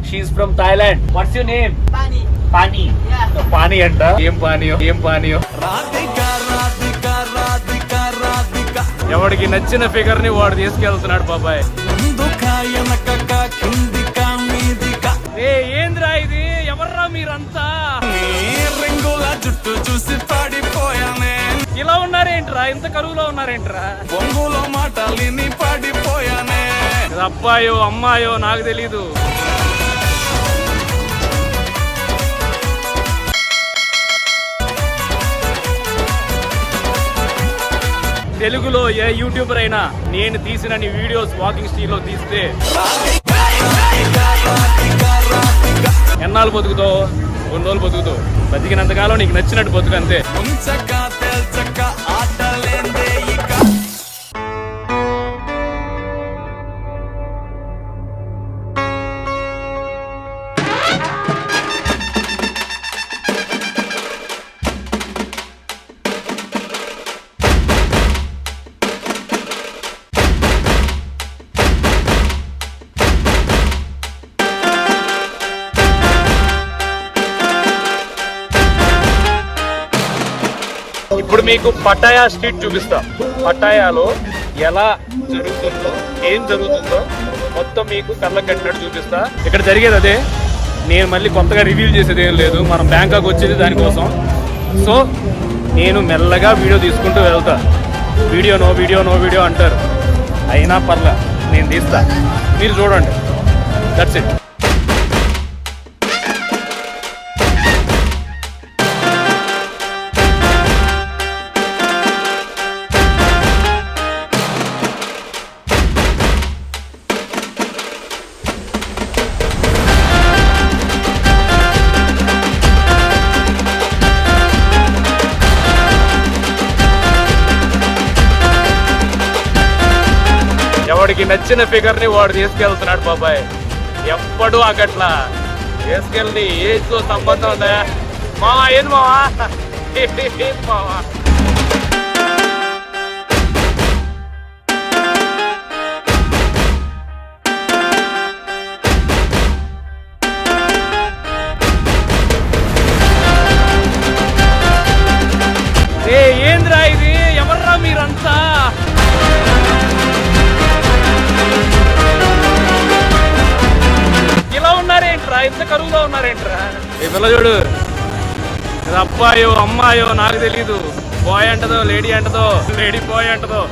She is from Thailand. What's your name? Pani. Pani. Yeah. Pani అంట. ఏం పానీయో. ఎవడికి నచ్చిన ఫిగర్ ని వాడు తీసుకెళ్తున్నాడు బాబాయ్. ఏ ఏంద్రా ఇది? ఎవర్రా మీరంతా? జుట్టు చూసి పడిపోయానే. ఇలా ఉన్నారేంట్రా? ఇంత కరువులో ఉన్నారేంట్రా? బొంగులో మాటలిని పడిపోయానే. అబ్బాయో అమ్మాయో నాకు తెలీదు. తెలుగులో ఏ యూట్యూబర్ అయినా నేను తీసిన వీడియోస్ వాకింగ్ స్టైల్ లో తీస్తే ఎన్నాళ్ళు బతుకుతావు? కొన్ని రోజులు బతుకుతావు. బతికినంతకాలం నీకు నచ్చినట్టు బతుకు అంతే. ఉంచక తెల్చక ఆటలేందే ఇక. ఇప్పుడు మీకు పటాయా స్ట్రీట్ చూపిస్తా. పటాయాలో ఎలా జరుగుతుందో ఏం జరుగుతుందో మొత్తం మీకు కళ్ళ కట్టినట్టు చూపిస్తా. ఇక్కడ జరిగేది అదే. నేను మళ్ళీ కొత్తగా రివ్యూ చేసేది ఏం లేదు. మనం బ్యాంకాక్ వచ్చేది దానికోసం. సో నేను మెల్లగా వీడియో తీసుకుంటూ వెళ్తా. వీడియో అంటారు. అయినా పర్లా నేను తీస్తా, మీరు చూడండి. That's it. ఎవడికి నచ్చిన ఫిగర్ ని వాడు తీసుకెళ్తున్నాడు బాబాయ్. ఎప్పుడు అగట్లా తీసుకెళ్ళి ఏజ్ తో సంబంధం ఉందా మావా? ఏం మావా? ఏం మావా? ఏంద్రా ఇది? ఎవర్రా మీరంతా? ఇలా ఉన్నారేంట్రా? ఇంత కరువులో ఉన్నారేంట్రా? ఈ పిల్ల చూడు. ఇది అబ్బాయో అమ్మాయో నాకు తెలీదు. బాయ్ అంటదో లేడీ అంటదో, లేడీ బాయ్ అంటదో.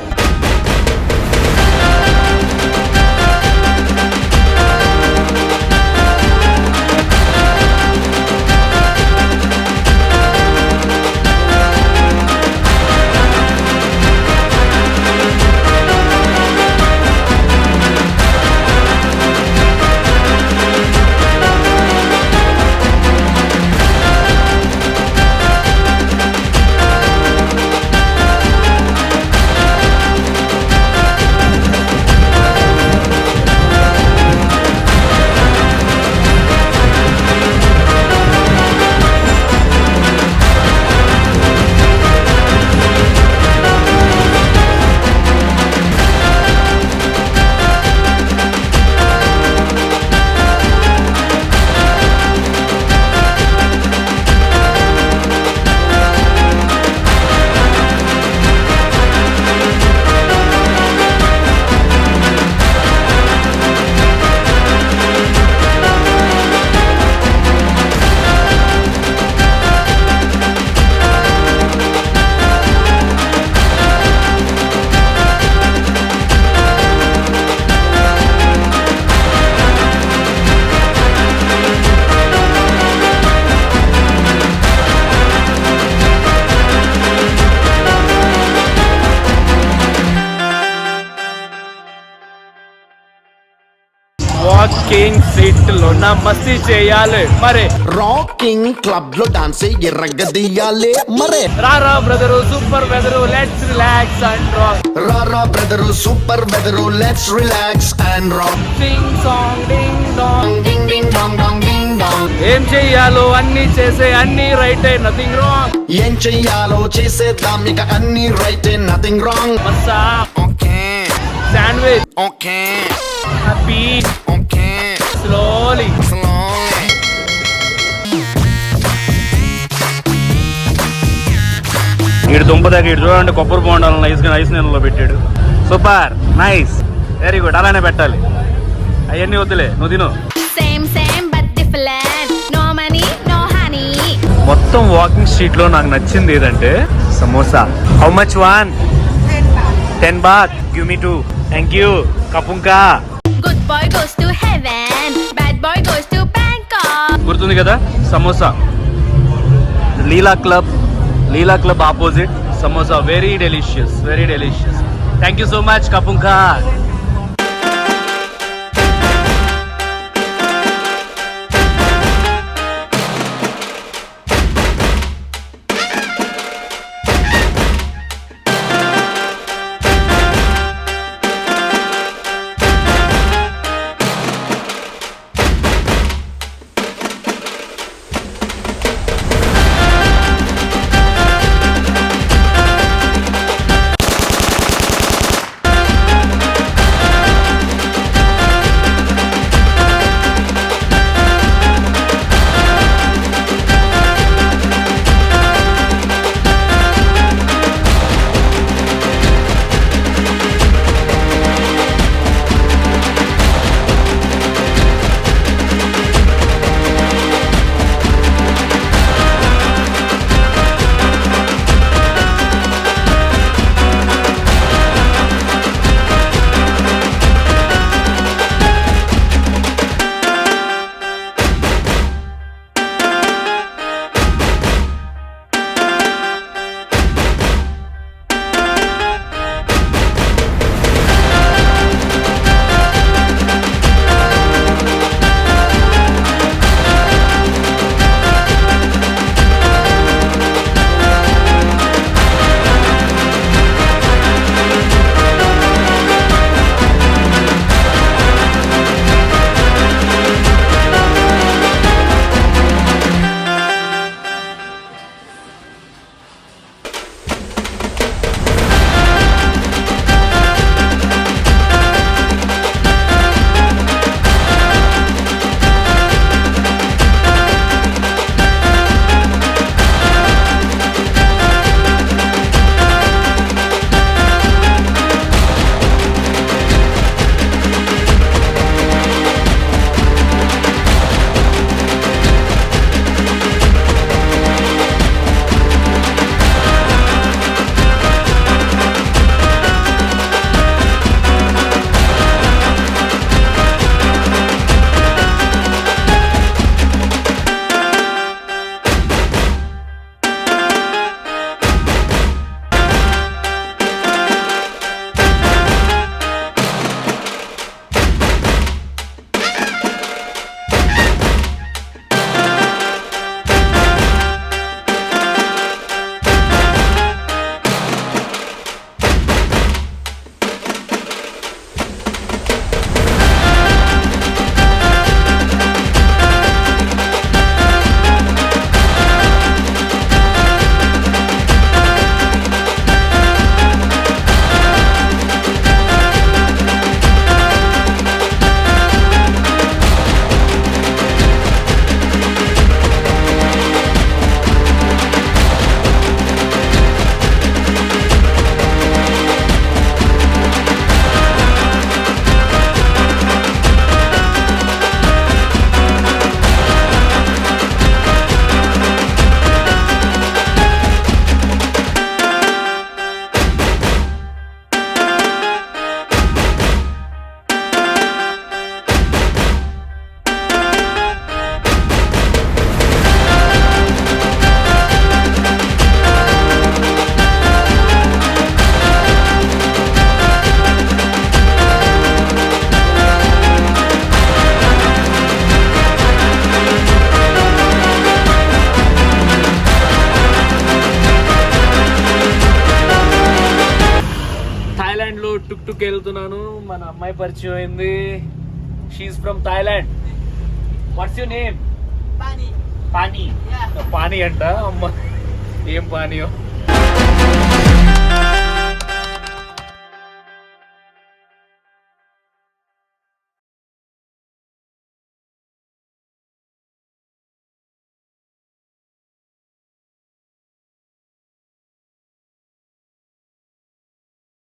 వాకింగ్ సీట్ లో నా మస్తీ చేయాలి మరే. రాకింగ్ క్లబ్ లో డాన్స్ ఎర్రగదీయాలి మరే. రారా brother super weather let's relax and rock. రారా brother super weather let's relax and rock. Sing song ding dong. Ding ding dong dong ding dong. ఏం చెయ్యాలో అన్ని చేసే అన్ని రైట్, నథింగ్ రాంగ్. ఏం చెయ్యాలో చేసేద్దాం ఇక అన్ని right, nothing wrong. Massah okay sandwich okay happy okay slowly slow ఇటు దుంపదాకా ఇటు చూడండి, కొబ్బరి బోండాలను ఐస్ నీళ్ళలో పెట్టాడు. Super nice, very good. అలానే పెట్టాలి. అవన్నీ వద్దులే, నువ్వు తిను. మొత్తం వాకింగ్ స్ట్రీట్ లో నాకు నచ్చింది ఏదంటే samosa. How much one? 10 baht. Give me 2. Thank you. కపుంకా. Good boy goes to heaven, bad boy goes to Bangkok. గుర్తుంది కదా samosa. Leela club opposite samosa. Very delicious, very delicious. Thank you so much కపుంకా. టుక్ వెళ్తున్నాను. మన అమ్మాయి పరిచయం అయింది. She is from Thailand. What's your name? పానీ. పానీ అంట. అమ్మ ఏం పానీయో.